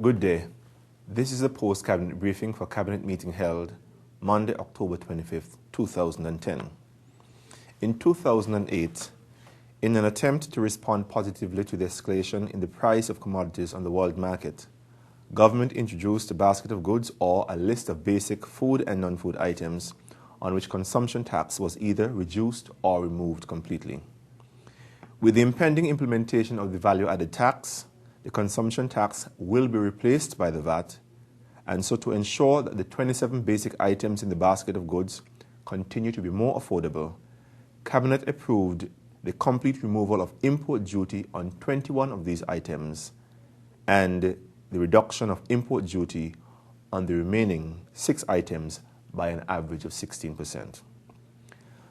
Good day. This is a post-cabinet briefing for cabinet meeting held Monday, October 25th, 2010. In 2008, in an attempt to respond positively to the escalation in the price of commodities on the world market, government introduced a basket of goods or a list of basic food and non-food items on which consumption tax was either reduced or removed completely. With the impending implementation of the value-added tax, the consumption tax will be replaced by the VAT, and so to ensure that the 27 basic items in the basket of goods continue to be more affordable, Cabinet approved the complete removal of import duty on 21 of these items and the reduction of import duty on the remaining 6 items by an average of 16%.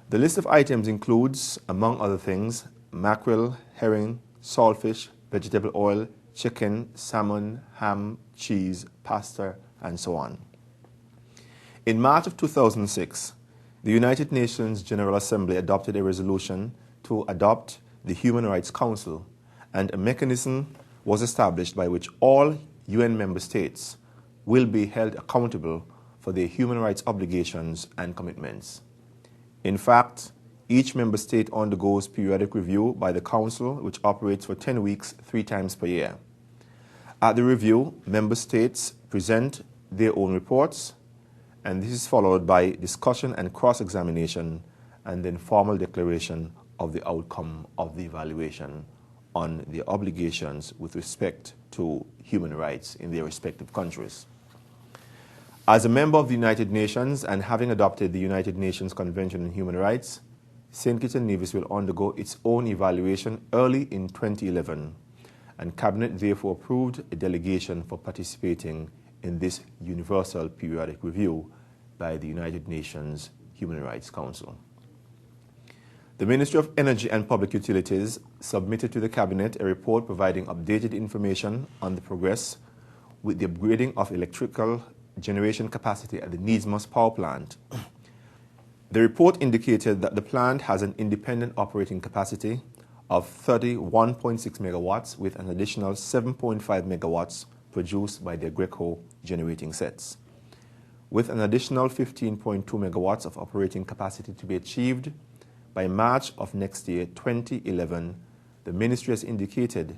The list of items includes, among other things, mackerel, herring, saltfish, vegetable oil, chicken, salmon, ham, cheese, pasta, and so on. In March of 2006, the United Nations General Assembly adopted a resolution to adopt the Human Rights Council, and a mechanism was established by which all UN member states will be held accountable for their human rights obligations and commitments. In fact, each member state undergoes periodic review by the Council, which operates for 10 weeks, 3 times per year. At the review, member states present their own reports, and this is followed by discussion and cross-examination, and then formal declaration of the outcome of the evaluation on their obligations with respect to human rights in their respective countries. As a member of the United Nations and having adopted the United Nations Convention on Human Rights, St. Kitts and Nevis will undergo its own evaluation early in 2011, and Cabinet therefore approved a delegation for participating in this universal periodic review by the United Nations Human Rights Council. The Ministry of Energy and Public Utilities submitted to the Cabinet a report providing updated information on the progress with the upgrading of electrical generation capacity at the Nevis power plant. The report indicated that the plant has an independent operating capacity of 31.6 megawatts with an additional 7.5 megawatts produced by the Greco generating sets. With an additional 15.2 megawatts of operating capacity to be achieved by March of next year, 2011, the Ministry has indicated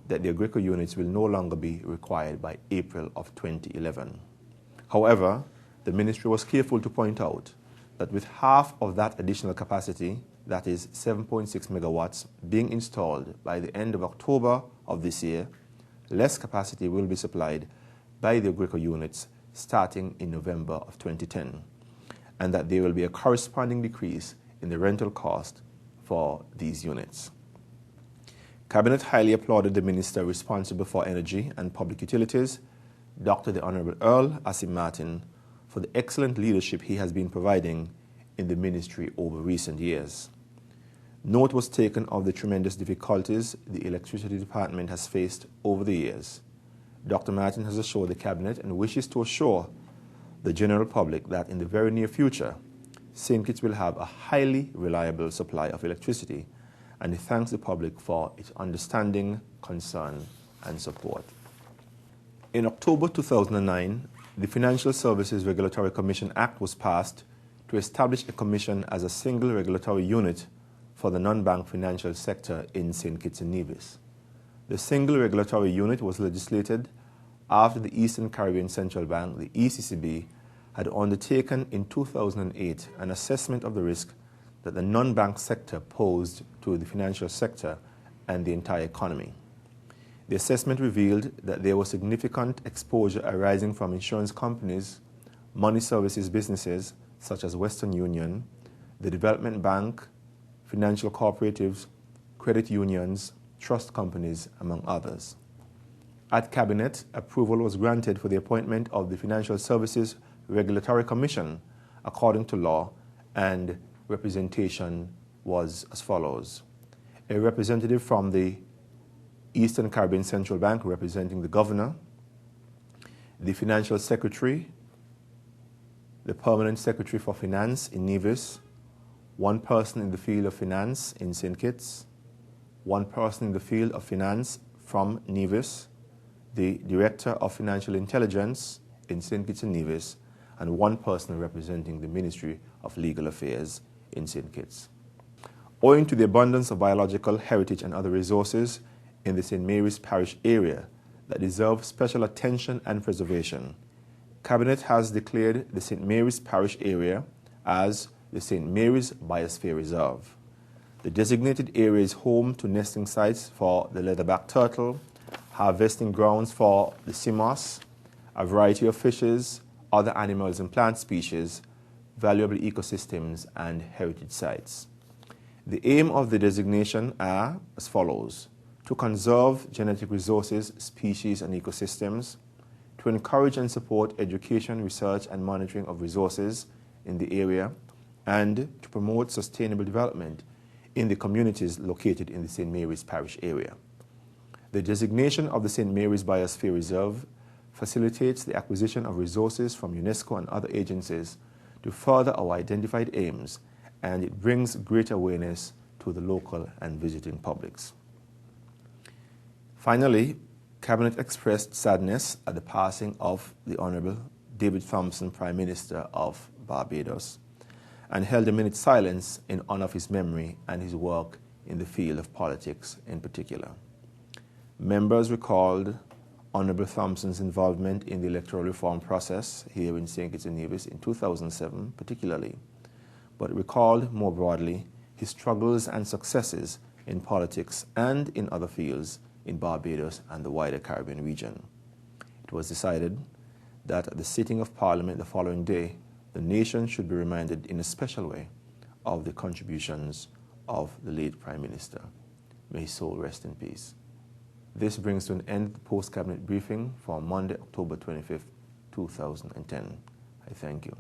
that the Greco units will no longer be required by April of 2011. However, the Ministry was careful to point out that with half of that additional capacity, that is 7.6 megawatts, being installed by the end of October of this year, less capacity will be supplied by the Greco units starting in November of 2010, and that there will be a corresponding decrease in the rental cost for these units. Cabinet highly applauded the Minister responsible for Energy and Public Utilities, Dr. the Honorable Earl Asim Martin, for the excellent leadership he has been providing in the Ministry over recent years. Note was taken of the tremendous difficulties the Electricity Department has faced over the years. Dr. Martin has assured the Cabinet and wishes to assure the general public that in the very near future, St. Kitts will have a highly reliable supply of electricity, and he thanks the public for its understanding, concern, and support. In October 2009, the Financial Services Regulatory Commission Act was passed to establish a commission as a single regulatory unit for the non-bank financial sector in St. Kitts and Nevis. The single regulatory unit was legislated after the Eastern Caribbean Central Bank, the ECCB, had undertaken in 2008 an assessment of the risk that the non-bank sector posed to the financial sector and the entire economy. The assessment revealed that there was significant exposure arising from insurance companies, money services businesses such as Western Union, the Development Bank, financial cooperatives, credit unions, trust companies, among others. At Cabinet, approval was granted for the appointment of the Financial Services Regulatory Commission according to law, and representation was as follows: a representative from the Eastern Caribbean Central Bank representing the Governor, the Financial Secretary, the Permanent Secretary for Finance in Nevis, one person in the field of finance in St. Kitts, one person in the field of finance from Nevis, the Director of Financial Intelligence in St. Kitts and Nevis, and one person representing the Ministry of Legal Affairs in St. Kitts. Owing to the abundance of biological heritage and other resources in the St. Mary's Parish area that deserve special attention and preservation, Cabinet has declared the St. Mary's Parish area as the St. Mary's Biosphere Reserve. The designated area is home to nesting sites for the leatherback turtle, harvesting grounds for the sea moss, a variety of fishes, other animals and plant species, valuable ecosystems, and heritage sites. The aim of the designation are as follows: to conserve genetic resources, species, and ecosystems, to encourage and support education, research, and monitoring of resources in the area, and to promote sustainable development in the communities located in the St. Mary's Parish area. The designation of the St. Mary's Biosphere Reserve facilitates the acquisition of resources from UNESCO and other agencies to further our identified aims, and it brings great awareness to the local and visiting publics. Finally, Cabinet expressed sadness at the passing of the Honourable David Thompson, Prime Minister of Barbados, and held a minute's silence in honour of his memory and his work in the field of politics in particular. Members recalled Honourable Thompson's involvement in the electoral reform process here in St. Kitts and Nevis in 2007 particularly, but recalled more broadly his struggles and successes in politics and in other fields in Barbados and the wider Caribbean region. It was decided that at the sitting of Parliament the following day, the nation should be reminded in a special way of the contributions of the late Prime Minister. May his soul rest in peace. This brings to an end the post-Cabinet briefing for Monday, October 25th, 2010. I thank you.